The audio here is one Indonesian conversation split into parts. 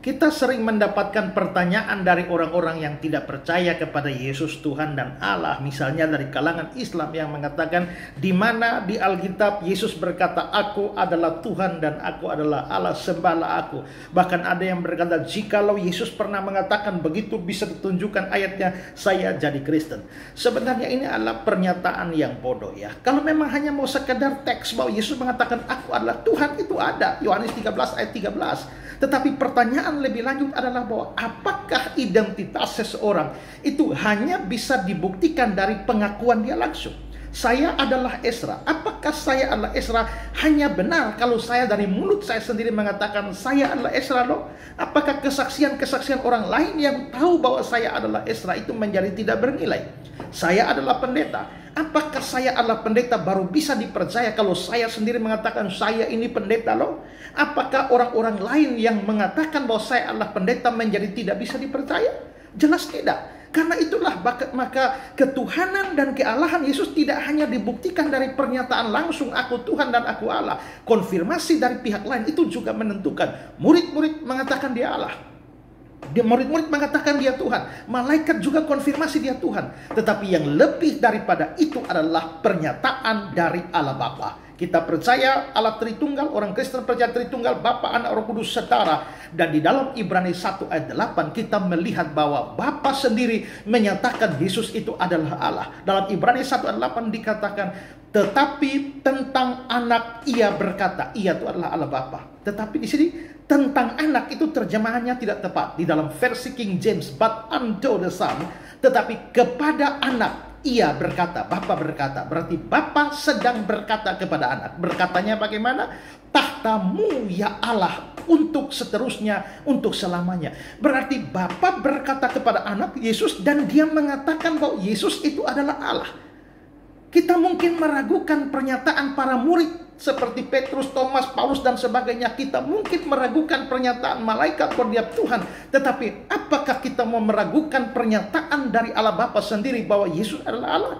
Kita sering mendapatkan pertanyaan dari orang-orang yang tidak percaya kepada Yesus Tuhan dan Allah. Misalnya dari kalangan Islam yang mengatakan, di mana di Alkitab Yesus berkata, "Aku adalah Tuhan dan aku adalah Allah, sembahlah aku." Bahkan ada yang berkata, jikalau Yesus pernah mengatakan begitu, bisa ditunjukkan ayatnya, saya jadi Kristen. Sebenarnya ini adalah pernyataan yang bodoh ya. Kalau memang hanya mau sekedar teks bahwa Yesus mengatakan aku adalah Tuhan, itu ada. Yohanes 13 ayat 13. Tetapi pertanyaan lebih lanjut adalah bahwa apakah identitas seseorang itu hanya bisa dibuktikan dari pengakuan dia langsung. Saya adalah Ezra. Apakah saya adalah Ezra hanya benar kalau saya dari mulut saya sendiri mengatakan saya adalah Ezra loh? Apakah kesaksian-kesaksian orang lain yang tahu bahwa saya adalah Ezra itu menjadi tidak bernilai? Saya adalah pendeta. Apakah saya adalah pendeta baru bisa dipercaya kalau saya sendiri mengatakan saya ini pendeta loh? Apakah orang-orang lain yang mengatakan bahwa saya adalah pendeta menjadi tidak bisa dipercaya? Jelas tidak. Karena itulah maka ketuhanan dan kealahan Yesus tidak hanya dibuktikan dari pernyataan langsung aku Tuhan dan aku Allah. Konfirmasi dari pihak lain itu juga menentukan. Murid-murid mengatakan dia Allah. Murid-murid mengatakan dia Tuhan. Malaikat juga konfirmasi dia Tuhan. Tetapi yang lebih daripada itu adalah pernyataan dari Allah Bapa. Kita percaya Allah Tritunggal, orang Kristen percaya Tritunggal, Bapa, Anak, Roh Kudus, setara. Dan di dalam Ibrani 1 ayat 8 kita melihat bahwa Bapa sendiri menyatakan Yesus itu adalah Allah. Dalam Ibrani 1 ayat 8 dikatakan, tetapi tentang anak ia berkata, ia itu adalah Allah Bapa. Tetapi di sini tentang anak itu terjemahannya tidak tepat. Di dalam versi King James, but unto the Son, tetapi kepada anak ia berkata, Bapa berkata. Berarti Bapa sedang berkata kepada anak. Berkatanya bagaimana? Tahtamu ya Allah untuk seterusnya, untuk selamanya. Berarti Bapa berkata kepada anak Yesus dan dia mengatakan bahwa Yesus itu adalah Allah. Kita mungkin meragukan pernyataan para murid seperti Petrus, Thomas, Paulus dan sebagainya. Kita mungkin meragukan pernyataan malaikat bahwa dia Tuhan. Tetapi apakah kita mau meragukan pernyataan dari Allah Bapa sendiri bahwa Yesus adalah Allah?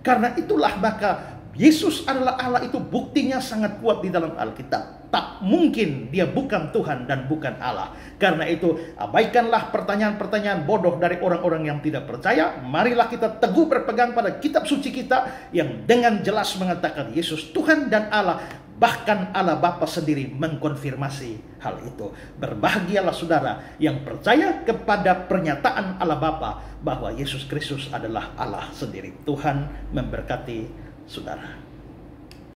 Karena itulah maka Yesus adalah Allah itu buktinya sangat kuat di dalam Alkitab. Tak mungkin dia bukan Tuhan dan bukan Allah. Karena itu abaikanlah pertanyaan-pertanyaan bodoh dari orang-orang yang tidak percaya. Marilah kita teguh berpegang pada kitab suci kita yang dengan jelas mengatakan Yesus Tuhan dan Allah. Bahkan Allah Bapa sendiri mengkonfirmasi hal itu. Berbahagialah saudara yang percaya kepada pernyataan Allah Bapa bahwa Yesus Kristus adalah Allah sendiri. Tuhan memberkati saudara.